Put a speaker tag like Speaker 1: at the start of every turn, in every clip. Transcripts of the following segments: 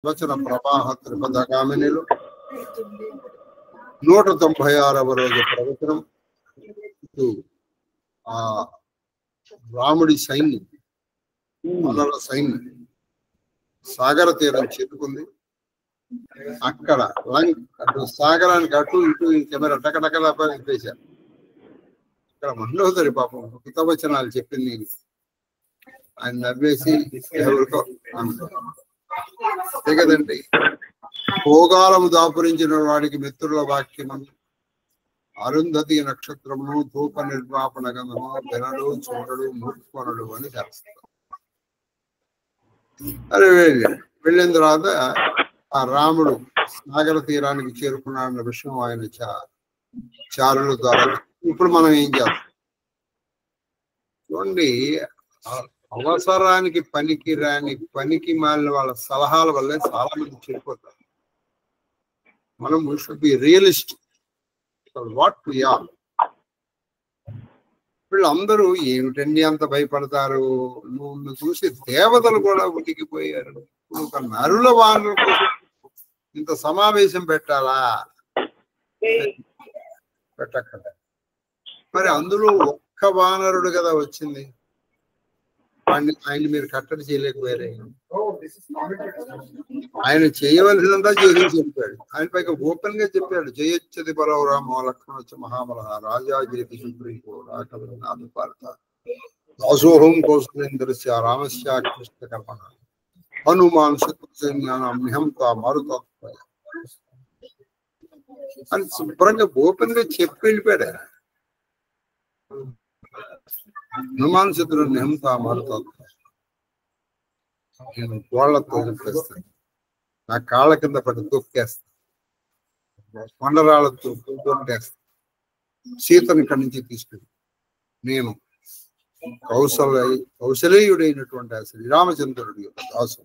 Speaker 1: వచన ప్రవాహ త్రిపథగామినిలో 196వ రోజు ప్రవచనం. ఆ రాముడి సైన్యం, వానర సైన్యం సాగర తీరం చేరుకుంది. అక్కడ అటు సాగరానికి అటు ఇటు కెమెరా టకటకలా వేశారు. ఇక్కడ మండోదరి పాపం హితవచనాలు చెప్పింది. ఆయన నవ్వేసి ఎవరికో అంతే కదండి. భోగాలము దాపురించిన వాడికి మిత్రుల వాక్యము, అరుంధతి నక్షత్రమును, ధూప నిర్వాపణ గంధము, బెనడు చూడడు మూర్ఖనుడు అని చేస్తారు. అరే వెళ్ళిన తర్వాత ఆ రాముడు సాగర తీరానికి చేరుకున్నాడన్న విషయం ఆయన చారుల ద్వారా. ఇప్పుడు మనం ఏం చేస్తాం చూడండి, అవసరానికి పనికి రాని పనికి మాలిన వాళ్ళ సలహాల వల్లే చాలా మంది చెడిపోతారు. మనం should be realist what we are. వీళ్ళందరూ ఏమిటండి అంత భయపడతారు? నువ్వు చూసి దేవతలు కూడా ఉడికిపోయారు. ఒక నరుల వానరు కోసం ఇంత సమావేశం పెట్టాలా? పెట్టక్కడ. మరి అందులో ఒక్క వానరుడు కదా వచ్చింది. ఆయన మీరు కట్టడి చేయలేకపోయారు. ఆయన చేయవలసినంతా చేసి చెప్పాడు. ఆయన పైగా ఓపెన్ గా చెప్పాడు, జయచ్చది బలవరామ లక్ష్మణ వచ్చి మహాబల రాజా జయతి సుప్రీంకో రాఘవనాథ భారత దాసోహం కౌశలేంద్రస్య రామస్య కృష్ణ కల్పన హనుమాన్ శత్రుసైన్యానం మారుత అని శుభ్రంగా ఓపెన్ గా చెప్పి వెళ్ళిపోయాడు. హనుమాన్ శత్రు నిహంత మారుతాను, నేను గోళ్లతో చెప్పేస్తాను, నా కాళ్ళ కింద పడి తొక్కేస్తాను, కొండరాళ్ళతో తొక్కేస్తాను, సీతను ఇక్కడి నుంచి తీసుకెళ్ళి నేను కౌశలేయుడైనటువంటి ఆ శ్రీరామచంద్రుడి యొక్క దాసు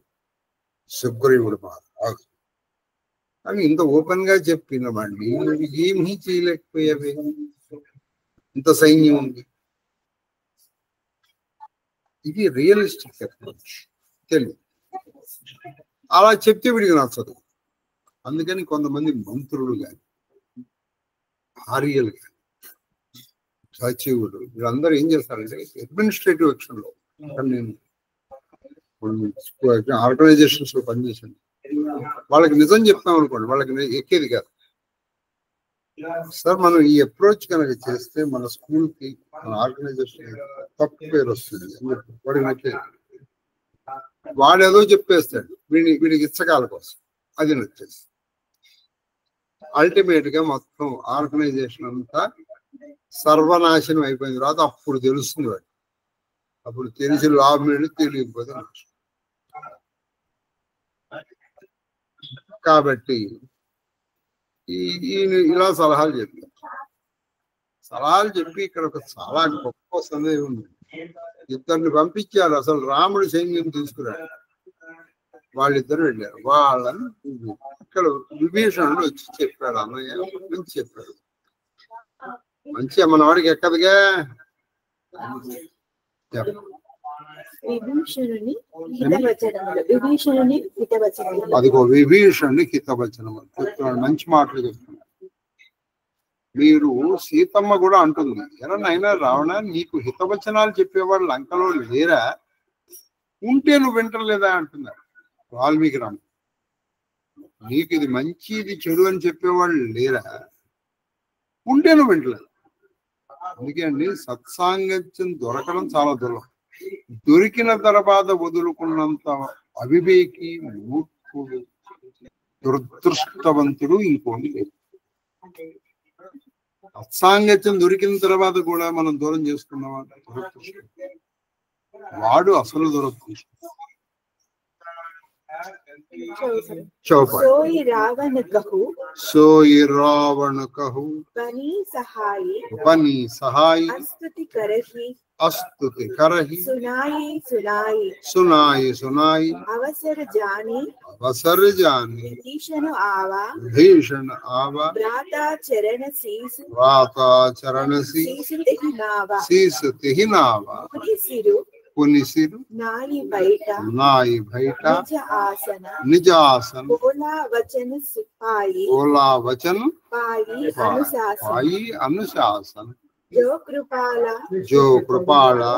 Speaker 1: సుగ్రీవుడు మా దాసు అని ఇంత ఓపెన్ గా చెప్పినవాడిని ఏమీ చేయలేకపోయావే. ఇంత సైన్యం ఉంది. ఇది రియలిస్టిక్ అప్రోచ్. తెలియదు అలా చెప్తే వీడికి నచ్చదు. అందుకని కొంతమంది మంత్రులు కానీ భార్యలు కానీ సచివుడు వీళ్ళందరూ ఏం చేస్తారంటే అడ్మినిస్ట్రేటివ్ యాక్షన్ లో, నేను ఆర్గనైజేషన్స్ లో పనిచేసాను, వాళ్ళకి నిజం చెప్తాం అనుకోండి, వాళ్ళకి ఎక్కేది కాదు. సార్ మనం ఈ అప్రోచ్ కనుక చేస్తే మన స్కూల్ కి మన ఆర్గనైజేషన్ తప్పు పేరు వస్తుంది. వాడికి నచ్చేది. వాడేదో చెప్పేస్తాడు వీడికి ఇచ్చకాల కోసం, అది నచ్చేసి అల్టిమేట్ గా మొత్తం ఆర్గనైజేషన్ అంతా సర్వనాశనం అయిపోయిన తర్వాత అప్పుడు తెలుస్తుంది వాడు. అప్పుడు తెలిసి లాభం తెలియకపోతే నష్టం. కాబట్టి ఇలా సలహాలు చెప్పారు. సలహాలు చెప్పి ఇక్కడ ఒక చాలా గొప్ప సందేహం ఉంది. ఇద్దరిని పంపించారు. అసలు రాముడి సైన్యం తీసుకురాడు. వాళ్ళిద్దరు వెళ్ళారు. వాళ్ళని ఇక్కడ విభీషణుడు వచ్చి చెప్పాడు, అన్నయ్య మంచి చెప్పాడు, మంచిగా మన వాడికి ఎక్కదిగా అదిగో విభీషణుని హితవచనం చెప్తున్నాడు. మంచి మాటలు చెప్తున్నాడు. మీరు సీతమ్మ కూడా అంటుంది, ఎలానైనా రావణ నీకు హితవచనాలు చెప్పేవాళ్ళు లంకలో లేరా? ఉంటే నువ్వు వింటలేదా అంటున్నారు వాల్మీకి రామ. నీకు ఇది మంచి ఇది చెడు అని చెప్పేవాళ్ళు లేరా? ఉంటే నువ్వు వింటలేదు. అందుకే అండి సత్సాంగత్యం దొరకడం చాలా దుర్లభం. దొరికిన తర్వాత వదులుకున్నంత అవివేకి, మూర్ఖుడు, దురదృష్టవంతుడు ఇంకోటి లేదు. సత్సాంగత్యం దొరికిన తర్వాత కూడా మనం దూరం చేసుకున్నాం దురదృష్టం. వాడు అసలు దురదృష్టం.
Speaker 2: सोई रावण कहू बनी सहाई
Speaker 1: अस्तुति करही सुनाई
Speaker 2: अवसर जानी
Speaker 1: भीषण आवा
Speaker 2: भ्राता चरण
Speaker 1: शीस तिहि नावा కొనిసిరు
Speaker 2: నాయి బయట
Speaker 1: నాయి బయట
Speaker 2: నిజ ఆసన
Speaker 1: నిజ ఆసన
Speaker 2: ఓలా వచన సిపాయి
Speaker 1: ఓలా వచన
Speaker 2: పాయి అనుశాసన
Speaker 1: పాయి అనుశాసన
Speaker 2: जो कृपाला
Speaker 1: जो कृपाला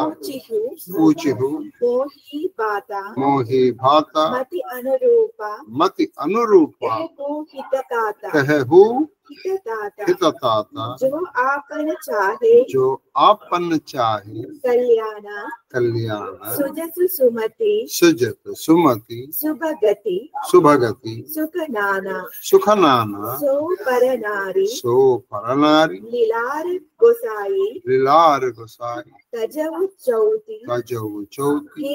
Speaker 2: पूचिहु मोही बाता
Speaker 1: मोहि भाता
Speaker 2: मति अनुरूपा
Speaker 1: कहहु
Speaker 2: हितताता
Speaker 1: हितताता
Speaker 2: जो आपन चाहे
Speaker 1: कल्याण
Speaker 2: सुजत
Speaker 1: सुमति सुभगति सुख नाना सो परनारी लीलार गोसाई
Speaker 2: तजव चौथी
Speaker 1: के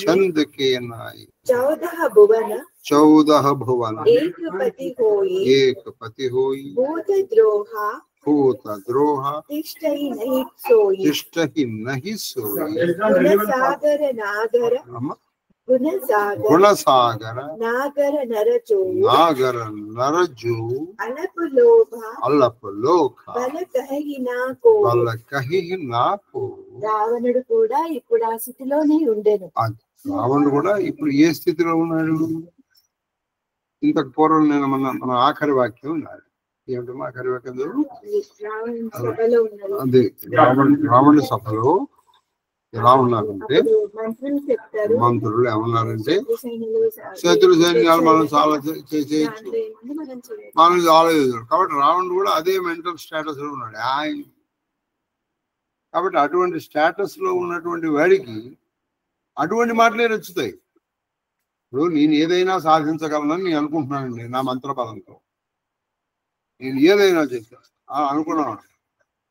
Speaker 2: चंद
Speaker 1: के नाई
Speaker 2: 14 भुवन एक
Speaker 1: पति होई
Speaker 2: भूत द्रोह तिष्ठ ही
Speaker 1: नहीं सोई
Speaker 2: गुण सागर नागर नरजो
Speaker 1: अलप लोभ
Speaker 2: बल कही ना को రావణుడు కూడా ఇప్పుడు ఆ స్థితిలోనే ఉండేను.
Speaker 1: రావణుడు కూడా ఇప్పుడు ఏ స్థితిలో ఉన్నాడు? ఇంతకు పూర్వం నేను మన ఆఖరి వాక్యం ఉన్నాడు. ఏమిటమ్మా ఆఖరి వాక్యం? అదే రావణుడి సభలో ఎలా ఉన్నారంటే మంత్రులు ఏమన్నారంటే శత్రు సైన్యాలు మనం చాలా చేయొచ్చు, మనం చాలా చేశారు. కాబట్టి రావణుడు కూడా అదే మెంటల్ స్టేటస్ లో ఉన్నాడు ఆయన. కాబట్టి అటువంటి స్టేటస్ లో ఉన్నటువంటి వాడికి అటువంటి మాటలే నచ్చుతాయి. ఇప్పుడు నేను ఏదైనా సాధించగలనని నేను అనుకుంటున్నానండి, నా మంత్రపదంతో నేను ఏదైనా చేస్తాను అనుకున్నాను.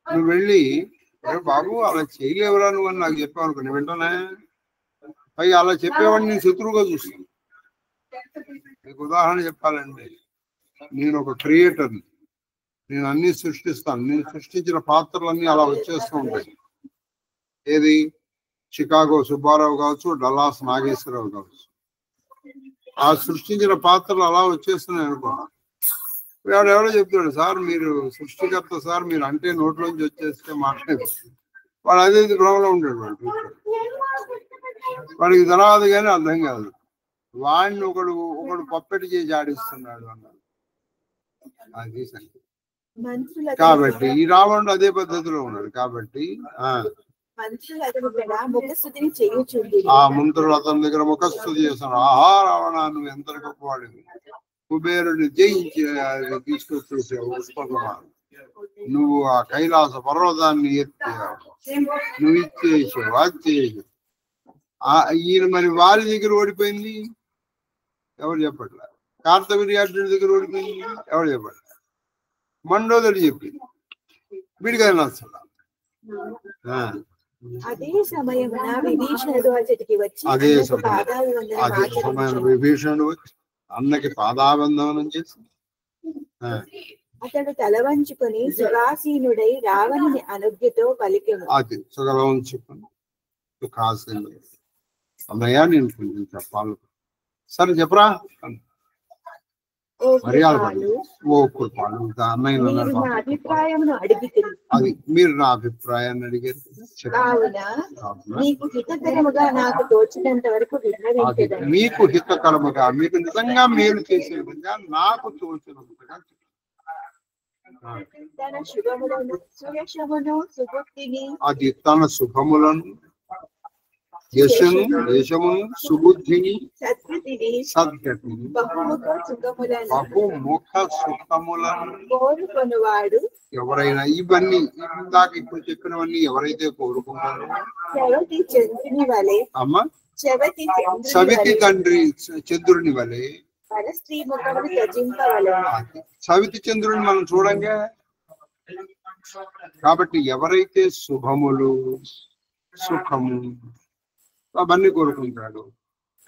Speaker 1: నువ్వు వెళ్ళి బాబు అలా చేయలేవురా నువ్వు అని నాకు చెప్పావు అనుకో, నేను వెంటనే పైగా అలా చెప్పేవాడిని నేను శత్రువుగా చూస్తాను. మీకు ఉదాహరణ చెప్పాలండి, నేను ఒక క్రియేటర్ని, నేను అన్ని సృష్టిస్తాను. నేను సృష్టించిన పాత్రలన్నీ అలా వచ్చేస్తూ ఉంటాయి. ఏది చికాగో సుబ్బారావు కావచ్చు, డల్లాస్ నాగేశ్వరరావు కావచ్చు, ఆ సృష్టించిన పాత్రలు అలా వచ్చేస్తున్నాయి అనుకో. ఎవడో చెప్తాడు, సార్ మీరు సృష్టికర్త సార్, మీరు అంటే నోట్లోంచి వచ్చేస్తే మాట్లాడే వాడు అదే భ్రమలో ఉంటాడు. వాడికి తర్వాత కానీ అర్థం కాదు, వాడిని ఒకడు పప్పెటి చేసి ఆడిస్తున్నాడు అన్నాడు. అది సంగతి. కాబట్టి ఈ రావణుడు అదే పద్ధతిలో ఉన్నాడు. కాబట్టి ఆ మంత్రులు అతని దగ్గర ముఖస్థుతి చేస్తాడు. ఆహా రావణ, నువ్వు ఎంత గొప్పవాడివి, కుబేరుని జయించి తీసుకొచ్చేసావు, నువ్వు ఆ కైలాస పర్వతాన్ని ఎత్తావు, నువ్వు ఇచ్చేసావు, అది చేసావు. ఈయన మరి వారి దగ్గర ఓడిపోయింది ఎవరు చెప్పట్లే. కార్తవీర్యార్జునుడి దగ్గర ఓడిపోయింది ఎవరు చెప్పట్లే. మండోదరి చెప్పింది, వీడిగా నచ్చల.
Speaker 2: అదే సమయంలో విభీషణుడు
Speaker 1: వచ్చి అన్నకి పాదాబంధనం చేసి
Speaker 2: అతడు తల వంచుకొని సుఖాసీనుడై రావణుని అనుజ్ఞతో పలికెను.
Speaker 1: అది సుఖల వంచుకొని సుఖాసీనుడు, అన్నయ్య నేను కొంచెం చెప్పాలి. సరే చెప్పరా, ఓ కృపాలు అన్నయ్య అది మీరు నా అభిప్రాయాన్ని అడిగారు.
Speaker 2: మీకు హితకరముగా
Speaker 1: మీకు నిజంగా మేలు చేసే విధంగా నాకు తోచినంతగా అది తన శుభములను యశమును సుబుద్ధిని సద్గతిని బహుముఖ సుఖములను
Speaker 2: కోరుకొనువాడు
Speaker 1: ఎవరైనా ఇవన్నీ ఇందాక ఇప్పుడు చెప్పినవన్నీ ఎవరైతే కోరుకుంటారో
Speaker 2: చంద్రుని వలె
Speaker 1: అమ్మ సవితి తండ్రి చంద్రుని వలె సవితి చంద్రుని మనం చూడంగా. కాబట్టి ఎవరైతే శుభములు సుఖము అవన్నీ కోరుకుంటాడు,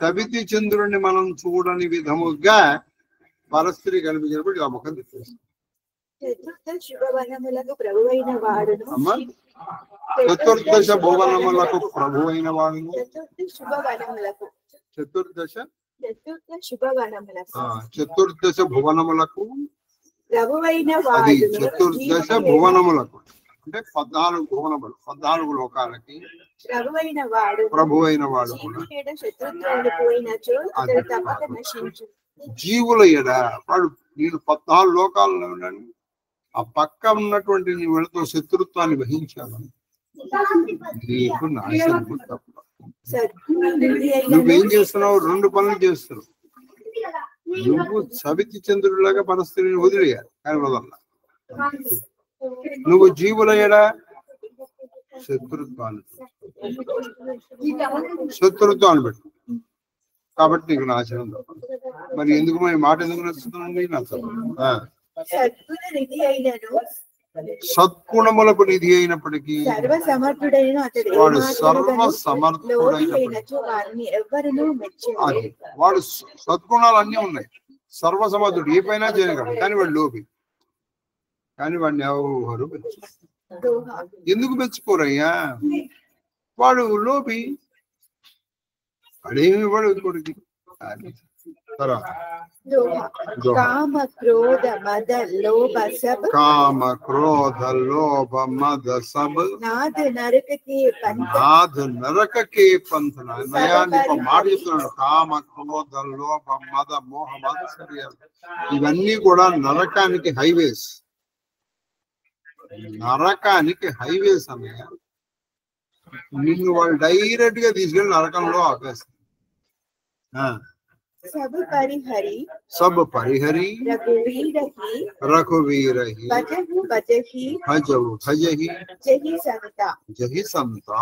Speaker 1: సవితి చంద్రుడిని మనం చూడని విధముగా పరస్త్రీ కనిపించినప్పుడు ఇలా ముఖం తెచ్చేస్తాం. చతుర్దశ భువనములకు ప్రభు అయిన వాడు, చతుర్దశ భువనములకు
Speaker 2: ప్రభువైన
Speaker 1: అది చతుర్దశ భువనములకు అంటే 14 భువనములు 14 లోకాలకి
Speaker 2: ప్రభు అయిన వాడు
Speaker 1: జీవుల ఎడ వాడు నేను 14 లోకాలలో ఉన్నాను, ఆ పక్క ఉన్నటువంటి నీ వాళ్ళతో శత్రుత్వాన్ని వహించాను, నీకు నాశనము తప్ప. నువ్వేం చేస్తున్నావు? 2 పనులు చేస్తున్నావు. నువ్వు సవితి చంద్రుడిలాగా పరిస్థితిని వదిలేయాలి, కానీ వదల. నువ్వు జీవుల ఎడ శత్రుత్వాన్ని పెట్టు, కాబట్టి నీకు నాశనం తప్ప. మరి ఎందుకు ఈ మాట ఎందుకు నచ్చుతుందండి? సద్గుణములకు నిధి అయినప్పటికీ వాడు సర్వ సమర్థుడైనప్పటికీ వాడు సద్గుణాలు అన్నీ ఉన్నాయి, సర్వసమర్థుడు, ఏ పైన చేయగలడు, కానీ వాడు లోపి. కానీ వాడిని ఎవరు ఎందుకు మెచ్చుకోరయ్యా? వాడు లోపి, వాడేమి వాడు ఇంకోటికి.
Speaker 2: కామ క్రోధ మద లోభ సబ్ నాథ
Speaker 1: నరకకే పంథ. నయాన్ని ఒక మాట చెప్తున్నాడు. కామ క్రోధ లోభ మద మోహ మాత్సర్యాలు ఇవన్నీ కూడా నరకానికి హైవేస్. నరకానికి హైవేస్ అన్నయ్య. నిన్ను వాళ్ళు డైరెక్ట్ గా తీసుకెళ్ళి నరకంలో ఆపేస్తారు.
Speaker 2: सब परिहरी
Speaker 1: रघुवीरहि भजहि जहि संता.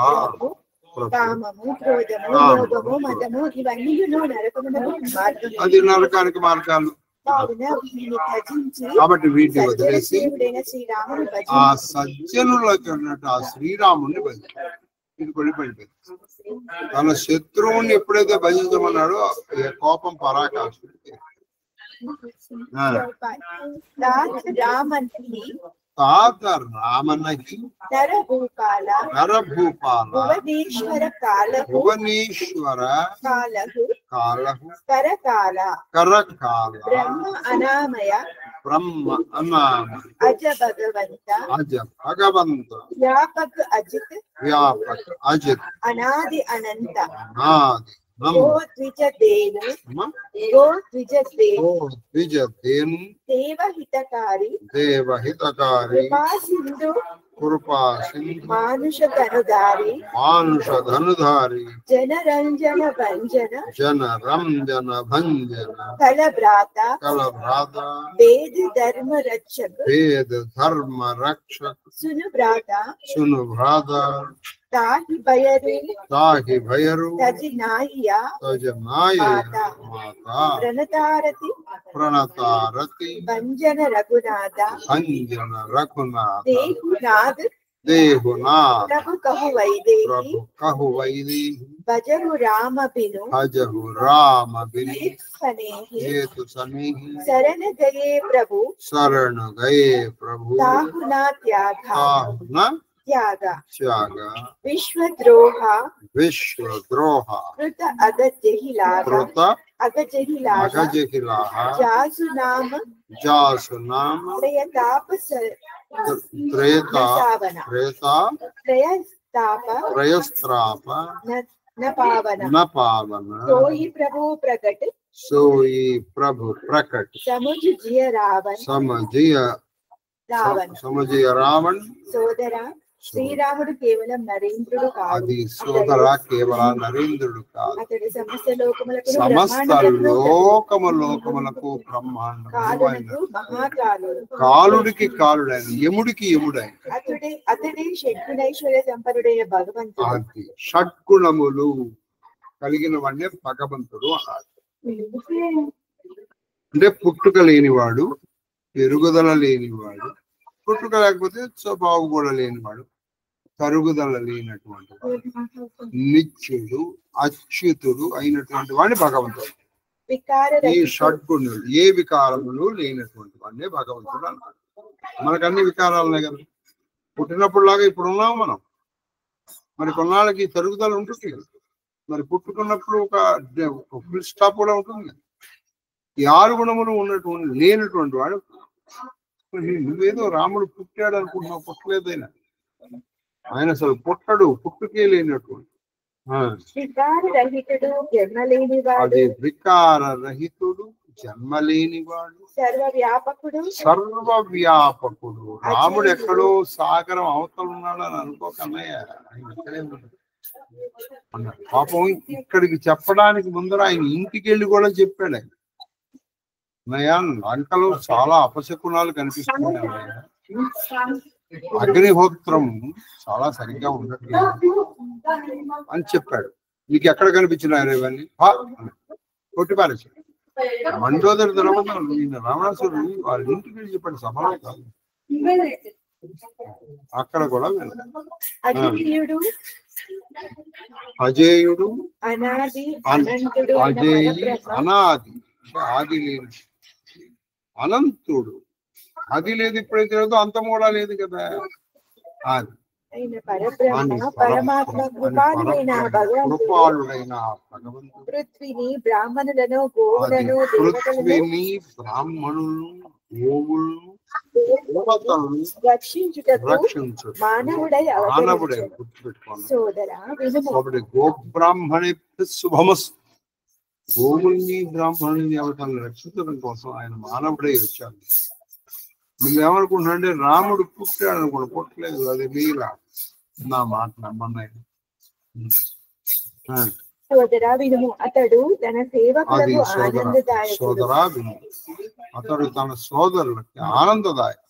Speaker 2: కామము క్రోధము లోభము మదము ఇవన్నీ నరకమునకు మార్గం.
Speaker 1: అది నరకానికి మార్గాలు. కాబట్టి వీటిని వదిలేసి ఆ సజ్జనులకు అన్నట్టు ఆ శ్రీరాముని భజించారు. ఇది పడిపోయింది. తన శత్రువుని ఎప్పుడైతే భజించమన్నాడో కోపం పరాకాష్ఠుడికి. తాత రామన్నకి నరభూపాల భువనేశ్వర కాలహు కరకాల బ్రహ్మ అనామయ అజ భగవంత వ్యాపక అజిత్ అనాది అనంత గో ద్విజ దేను దేవహితకారి కృపా సింధు మానుష ధనుధారి జనరంజన భంజన కలభ్రాత వేద ధర్మ రక్షక సును భ్రాత ताहि भयरु तजनाया माता प्रणतारति भंजन रघुनाथ देहुनाथ प्रभु कहु वैदेही भजहु राम बिनु हेतु सनेहि शरण गए प्रभु ताहु न त्याग विश्वद्रोह कृत अगजहिलाह जासु नाम त्रयस्ताप न पावन सोई प्रभु प्रकट समुझिय रावण सोदरा శ్రీరాముడు కేవలం నరేంద్రుడు కాదు. అది సోదర కేవలం నరేంద్రుడు కాదు.
Speaker 2: అతడు సమస్త లోకములకు
Speaker 1: బ్రహ్మాండము. కాలుడికి కాలుడైన, యముడికి యముడైన,
Speaker 2: అతడే షడ్గుణైశ్వర్య సంపన్నుడైన భగవంతుడు.
Speaker 1: షడ్గుణములు కలిగిన వాడినే భగవంతుడు అన్నారు. అంటే పుట్టుక లేనివాడు, పెరుగుదల లేనివాడు, పుట్టుక లేకపోతే స్వభావం కూడా లేనివాడు, తరుగుదల లేనటువంటి వాడు, నిత్యుడు అచ్యుతుడు అయినటువంటి వాడిని భగవంతుడు. ఈ షడ్గుణులు ఏ వికారములు లేనటువంటి వాడినే భగవంతుడు అన్నారు. మనకు అన్ని వికారాలు ఉన్నాయి కదా. పుట్టినప్పుడులాగా ఇప్పుడు ఉన్నాము మనం. మరి కొన్నాళ్ళకి తరుగుదల ఉంటుంది కదా. మరి పుట్టుకున్నప్పుడు ఒక ఫుల్ స్టాప్ కూడా ఉంటుంది. ఈ 6 గుణములు ఉన్నటువంటి లేనటువంటి వాడు. నువ్వేదో రాముడు పుట్టాడు అనుకుంటున్నావు, పుట్టలేదైనా ఆయన అసలు పుట్టడు, పుట్టుకే లేనటువంటి
Speaker 2: వికారరహితుడు, జన్మలేనివాడు.
Speaker 1: అది వికార రహితుడు, జన్మలేనివాడు,
Speaker 2: సర్వవ్యాపకుడు.
Speaker 1: సర్వవ్యాపకుడు. రాముడు ఎక్కడో సాగరం అవతల ఉన్నాడు అని అనుకోకన్నయ్య, ఆయన ఇక్కడే ఉన్నాడు. పాపం ఇక్కడికి చెప్పడానికి ముందర ఆయన ఇంటికి వెళ్ళి కూడా చెప్పాడు ఆయన. అన్నయ్య లంకలో చాలా అపశకునాలు కనిపిస్తున్నాయి అన్నయ్య, అగ్నిహోత్రం చాలా సరిగ్గా ఉండట్లేదు అని చెప్పాడు. నీకు ఎక్కడ కనిపించినారు ఇవన్నీ? కొట్టిపారేశాడు. మండోదరి తర్వాత రావణాసురుడు వాళ్ళ ఇంటికి వెళ్ళి చెప్పాడు, సభలో కాదు, అక్కడ కూడా
Speaker 2: అజేయుడు,
Speaker 1: అనాది, అనాది ఆది లేదు, అనంతుడు. అది లేదు, ఇప్పుడైతే లేదు, అంతం కూడా లేదు కదా. అది
Speaker 2: కృపాళుడైన భగవంతుడు పృథ్వీని, బ్రాహ్మణులను, గోవులను, రక్షించుటకు మానవుడై సోదరా
Speaker 1: గోబ్రాహ్మణి శుభమస్తు. గోవుల్ని బ్రాహ్మణుల్ని అవతాలను రక్షించడం కోసం ఆయన మానవుడై వచ్చాడు. నువ్వేమనుకుంటున్నాంటే రాముడు పుట్టాడు అనుకోండి, పుట్టలేదు, అది లీల. నా మాట నమ్మన్నాయి.
Speaker 2: సోదరా వినుము, అతడు తన సేవకులకు ఆనందదాయకుడు.
Speaker 1: సోదరా విను, అతడు తన సోదరులకి ఆనందదాయక.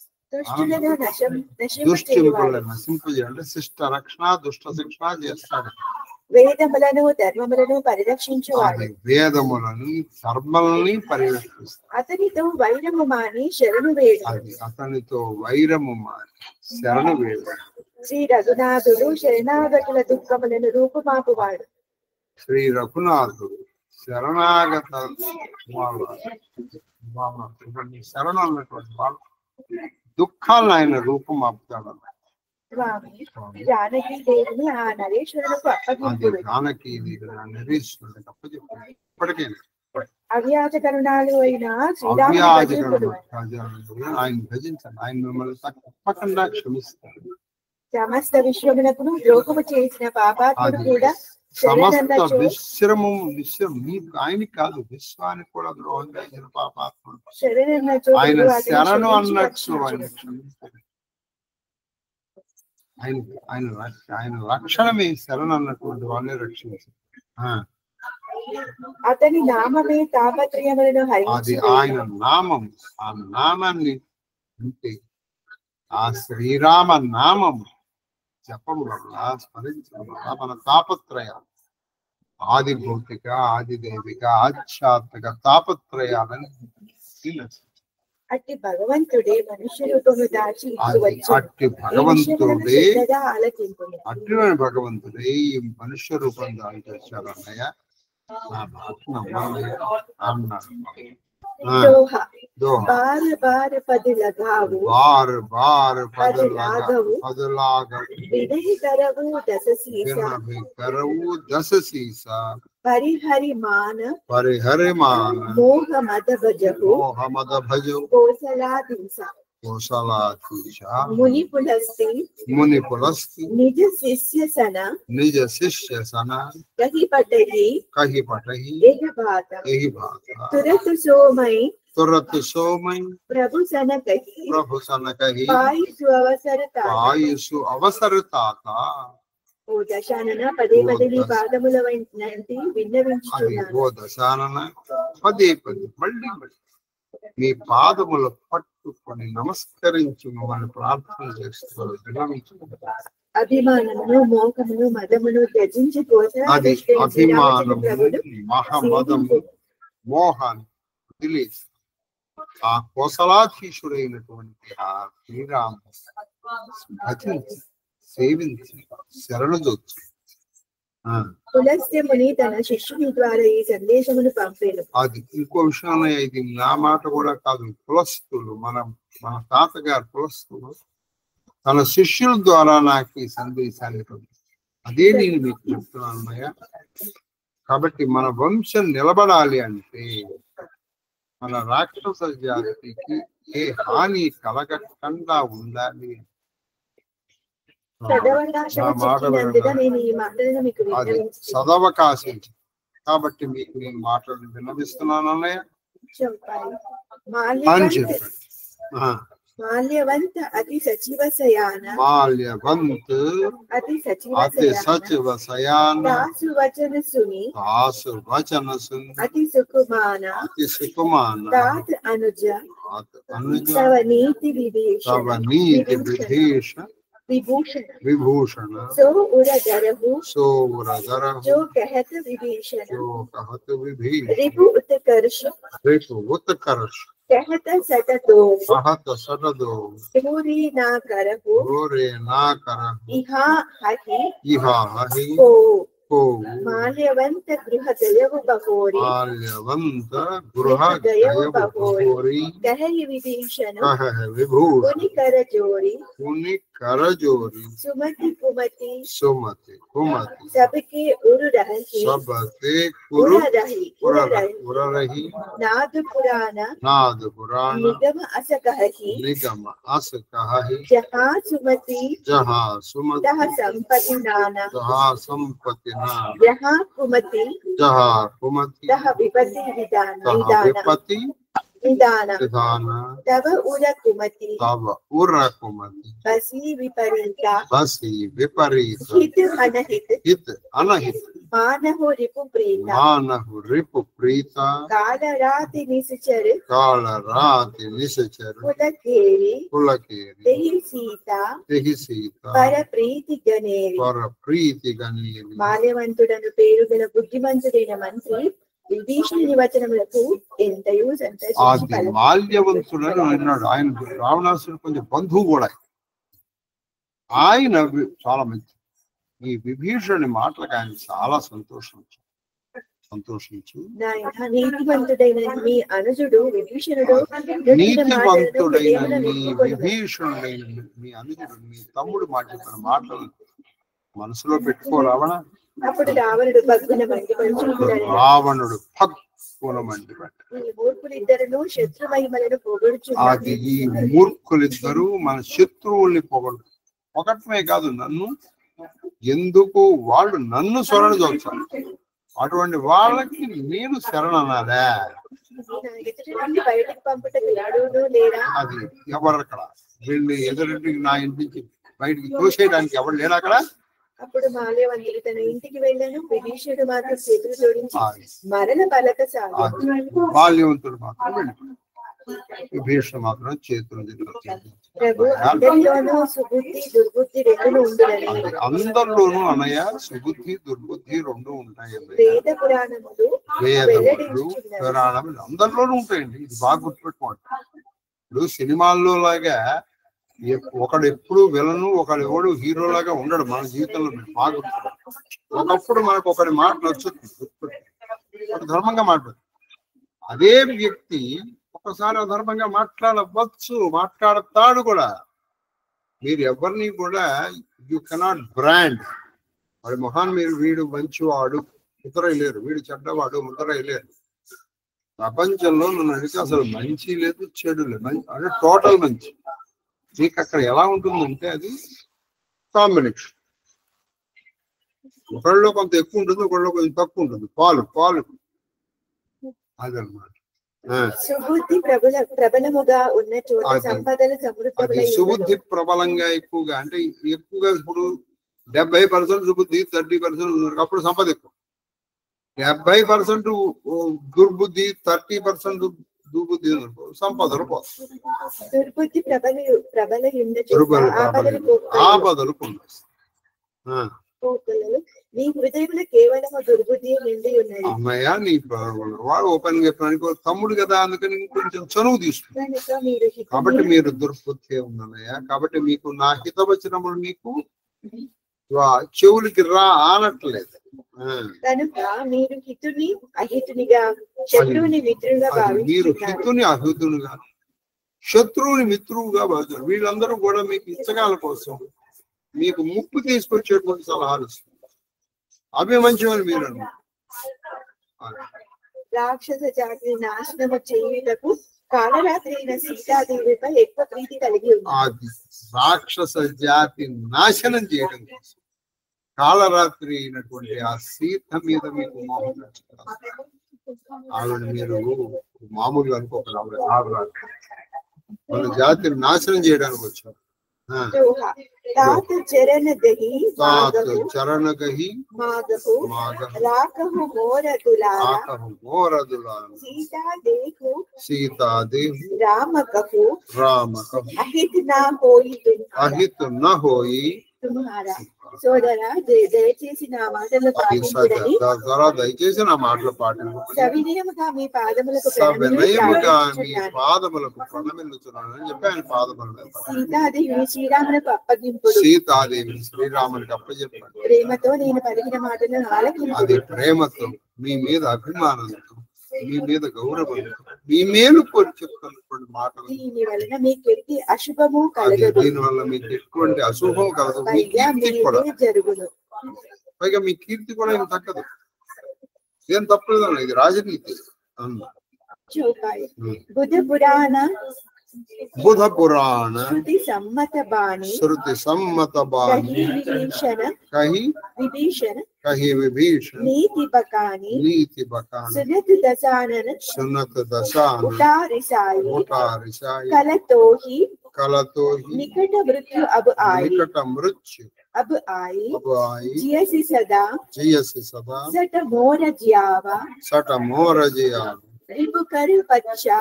Speaker 1: దుష్టులను నశింపజేయాలంటే శిష్ట రక్షణ, దుష్ట శిక్షణ చేస్తాడు.
Speaker 2: వేదములను, ధర్మములను పరిరక్షించువాడు.
Speaker 1: వేదములను, ధర్మలని పరిరక్షిస్తాడు.
Speaker 2: అతనితో వైరము మాని శరణు వేడు.
Speaker 1: అతనితో వైరము మాని శరణు వేడు.
Speaker 2: శ్రీ రఘునాథుడు శరణాగతుల దుఃఖములను రూపుమాపువాడు.
Speaker 1: శ్రీ రఘునాథుడు శరణాగత శరణు అన్నటువంటి వాళ్ళు దుఃఖాలను ఆయన రూపుమాపుతాడు.
Speaker 2: జానకి దేవిని ఆ నరేశ్వరులకు అప్పగింపుడు.
Speaker 1: జానకి నరేశ్వరుడికి అప్పచెప్పాడు. ఇప్పటికే
Speaker 2: అవ్యాజ కరుణాలు అయిన శ్రీరాముడు
Speaker 1: ఆయన భజించండి, ఆయన మిమ్మల్ని తప్పకుండా క్షమిస్తాడు.
Speaker 2: సమస్త విశ్వములకు ద్రోహము చేసిన పాపాత్ముడు కూడా
Speaker 1: సమస్త విశ్రమం మీకు ఆయనకి కాదు, విశ్వానికి కూడా ద్రోహం చేసిన పాపాత్ముడు ఆయన శరణు అన్నట్టు ఆయన క్షమిస్తాడు. ఆయన రక్షణమే శరణు అన్నటువంటి వాళ్ళే రక్షించారు.
Speaker 2: అతని నామమే తాపత్రయములను
Speaker 1: అది ఆయన నామం. ఆ నామాన్ని అంటే ఆ శ్రీరామ నామం జపం వల్ల, స్మరించడం వల్ల మన తాపత్రయాలు, ఆది భౌతిక, ఆది దైవిక, ఆధ్యాత్మిక తాపత్రయాలని
Speaker 2: అట్టి భగవంతుడే మనుష్య రూపము దాచి
Speaker 1: అట్టి భగవంతుడే ఈ మనుష్య రూపం దాచి వచ్చారు అన్నయ్య. నా మాట నమ్మన్నయ్య అన్నాడు.
Speaker 2: బార్ బార్ పది లగావు వినహి కరవు దశ సీసా పరిహరిమాన మోహ మద భజహు కోసలాధీశ ముని పులస్తి నిజ శిష్య సన కహి పటహి ఎహి బాత తురతు సోమై ప్రభు సన కహి ఆయుసు అవసరతాత. ఓ దశానన పదే పదే నీ పాదముల వంటి విన్నవించుచున్నాను.
Speaker 1: ఓ దశానన పదే పదే మళ్ళీ మీ పాదముల పట్టుకొని నమస్కరించి మమ్మల్ని ప్రార్థన చేస్తున్నారు.
Speaker 2: అభిమానమును, మోహమును, మదమును త్యజించి
Speaker 1: అది అభిమానము, మహమదము, మోహాన్ని వదిలేసి ఆ కోసలాధీశుడైనటువంటి ఆ శ్రీరామ భజించి సేవించి శరణుజొచ్చు.
Speaker 2: పులస్త్యముని తన శిష్యుని ద్వారా ఈ సందేశమును పంపాడు.
Speaker 1: అది ఇంకో విషయం, ఇది నా మాట కూడా కాదు, పులస్తులు మన తాతగారు పులస్తులు తన శిష్యుల ద్వారా నాకు ఈ సందేశాన్ని పంపించారు. అదే నేను మీకు చెప్తున్నాను అన్నయ్య. కాబట్టి మన వంశం నిలబడాలి అంటే మన రాక్షస జాతికి ఏ హాని కలగకుండా ఉండాలి. అది సదవకాశం కాబట్టి మీకు నేను మాటలు విన్నవిస్తున్నాను అన్నయ్య అని చెప్పండి.
Speaker 2: మాల్యవంత అతి సచివ శయాన
Speaker 1: మాల్యవంత్
Speaker 2: అతి
Speaker 1: సచివ శయాన
Speaker 2: దాసు వచన సుని
Speaker 1: అతి సుకుమాన
Speaker 2: తాత్ అనుజ తవ నీతి
Speaker 1: విభీష विभूषण
Speaker 2: सो उरधरहु
Speaker 1: जो
Speaker 2: कहत विभीषण
Speaker 1: रिपु उत्कर्ष कहत सटदो पूरी ना करहु इहा हहि माल्यवंत गृह गयव बहोरी कहि विभीषण पुनि कर जोरी सुमति कुमति सबके उर रही नाद पुराण निगम अस कहहि जहाँ सुमति तह संपत्ति नाना जहाँ कुमति तह विपत्ति निदान तव उर कुमति बसी विपरीता हित अनहित मानहु रिपु प्रीता काल राति निश्चर पुलकेरी तेहि सीता पर प्रीति गनेरी మాల్యవంతుడను పేరు గల బుద్ధిమంతుడైన మంత్రి విభీషణుని వచనములకు ఎంతయో సంతోషించి మాల్యవంతుడని అన్నాడు. ఆయన రావణాసుడు కొంచెం బంధువు కూడా. ఆయన చాలా మంచి ఈ విభీషణుని మాటలకు ఆయన చాలా సంతోషించు
Speaker 2: నీతివంతుడైన మీ అనుజుడు విభీషణుడు
Speaker 1: నీతివంతుడైన మీ విభీషణుడైన మీ అనుజుడు మీ తమ్ముడు మాట్లాడిన మాటలు మనసులో పెట్టుకో రావణ.
Speaker 2: అప్పుడు రావణుడు పగ్గున మండి మూర్ఖులిద్దరు శత్రుమహిమలను పొగడుచున్నారు.
Speaker 1: అది ఈ మూర్ఖులిద్దరూ మన శత్రువుల్ని పొగడమే కాదు, నన్ను ఎందుకు వాళ్ళు నన్ను శరణ చూస్తారు, అటువంటి వాళ్ళకి నేను శరణ అన్నారా?
Speaker 2: బయటకు పంపుటకు లేరా?
Speaker 1: అది ఎవరక్కడ వీళ్ళు ఎదురింటికి నా ఇంటి నుంచి బయటికి తోసేయడానికి ఎవరు లేరు అక్కడ.
Speaker 2: అప్పుడు మాల్యవంతుడు తన ఇంటికి వెళ్ళాను. విభీషణుడు మాత్రం చేతులు జోడించి మరణ పలక సాగాడు.
Speaker 1: మాల్యవంతుడు మాత్రం విభీషణుడు మాత్రం చేతులు
Speaker 2: ప్రభు అందరిలోనూ సుబుద్ధి దుర్బుద్ధి రెండు ఉండునని.
Speaker 1: అందరిలోనూ అన్నయ్య సుబుద్ధి దుర్బుద్ధి రెండు ఉంటాయి.
Speaker 2: వేద పురాణములు
Speaker 1: అందరిలోనూ ఉంటాయండి. ఇది బాగా గుర్తుపెట్టుకోండి. ఇప్పుడు సినిమాల్లో లాగా ఒకడు ఎప్పుడు విలను ఒకడు ఎవడు హీరో లాగా ఉండడు మన జీవితంలో. బాగా ఒకప్పుడు మనకు ఒకటి మాట నచ్చుతుంది, ఒక ధర్మంగా మాట్లాడు. అదే వ్యక్తి ఒకసారి అధర్మంగా మాట్లాడతాడు కూడా. మీరు ఎవరిని కూడా యు కెనాట్ బ్రాండ్ వాడి మొహాన్ని. మీరు వీడు మంచివాడు ముద్రయలేరు, వీడు చెడ్డవాడు ముద్రయలేరు. ప్రపంచంలో నన్ను అడిగితే అసలు మంచి లేదు చెడు లేదు, అంటే టోటల్ మంచి. మీకు అక్కడ ఎలా ఉంటుందంటే అది కాంబినేషన్. ఒకళ్ళలో కొంత ఎక్కువ ఉంటుంది, ఒకళ్ళలో కొంచెం తక్కువ ఉంటుంది. పాలు అదనమాట. సుబుద్ధి ప్రబలంగా ఎక్కువగా అంటే ఎక్కువగా ఇప్పుడు 70% సుబుద్ధి 30% అప్పుడు సంపద ఎక్కువ. 70% దుర్బుద్ధి 30% దుర్బుద్ధి సంపదలు ఆపదలు
Speaker 2: నీ హృదయంలో కేవలం దుర్బుద్ధి నిండి ఉన్నది.
Speaker 1: అమ్మయ్య నీ వాడు ఓపెన్ చెప్పడానికి తమ్ముడు కదా, అందుకని కొంచెం చనువు తీసుకుంటాను. కాబట్టి మీరు దుర్బుద్ధి ఉన్నదయ్యా. కాబట్టి మీకు నా హితవచనములు మీకు చెవులకి ఆనట్లేదు.
Speaker 2: కనుక మీరు హితుని అహితునిగా శత్రువుని మిత్రునిగా
Speaker 1: మీరు హితుని అహితునిగా శత్రువుని మిత్రువుగా భావిస్తారు. వీళ్ళందరూ కూడా మీకు ఇచ్చగాల కోసం మీకు ముప్పు తీసుకొచ్చేటువంటి సలహాలు ఇస్తారు. అవే మంచివని మీరు అన్నారు.
Speaker 2: రాక్షస జాతిని నాశనము చేయుటకు కాలరాత్రి అయిన సీతాదేవిపై ఎక్కువ ప్రీతి కలిగి ఉంది.
Speaker 1: రాక్షస జాతి నాశనం చేయడం కోసం కాళరాత్రి అయినటువంటి ఆ సీత మీద మీకు మోహం ఆవిడ మీరు మామూలుగా అనుకోకుండా ఆవిడ వాళ్ళ జాతిని నాశనం చేయడానికి వచ్చారు.
Speaker 2: చరణ గహి
Speaker 1: సీతా దేహు
Speaker 2: రామ కహు
Speaker 1: అహిత్ న హోయి.
Speaker 2: సోదరా దయచేసి నా మాటలు పాటించుడని
Speaker 1: దయచేసి నా మాటలు పాటించు.
Speaker 2: సవినయముగా మీ పాదములకు
Speaker 1: ప్రణమిల్లుతున్నానని చెప్పి ఆయన పాదములు
Speaker 2: సీతాదేవిని శ్రీరాములకు అప్పగింపుడు.
Speaker 1: సీతాదేవిని శ్రీరామునికి అప్పచెప్పాడు.
Speaker 2: ప్రేమతో నేను పలికిన మాటలను ఆలకింపుడు.
Speaker 1: అది ప్రేమతో మీ మీద అభిమానంతో మీ మీద గౌరవంతో మీ మేలు కోరి చెప్తున్నటువంటి మాటలు.
Speaker 2: దీని వలన మీకు అశుభము కలగదు.
Speaker 1: దీని వల్ల మీకు ఎటువంటి అశుభం కలదు.
Speaker 2: జరుగును.
Speaker 1: పైగా మీ కీర్తి కూడా ఏం తగ్గదు. ఏం తప్పలేదన్న ఇది రాజనీతి. బుధ పురాణ
Speaker 2: శృతి సమ్మత బాణి
Speaker 1: కహి విభీషణ
Speaker 2: నీతి బకాని
Speaker 1: సునత దశానన
Speaker 2: ఉటారిసాయి కలతోహి నికట మృత్యు अब आई जियसी सदा सट मोर जियावा रिपु कर पच्चा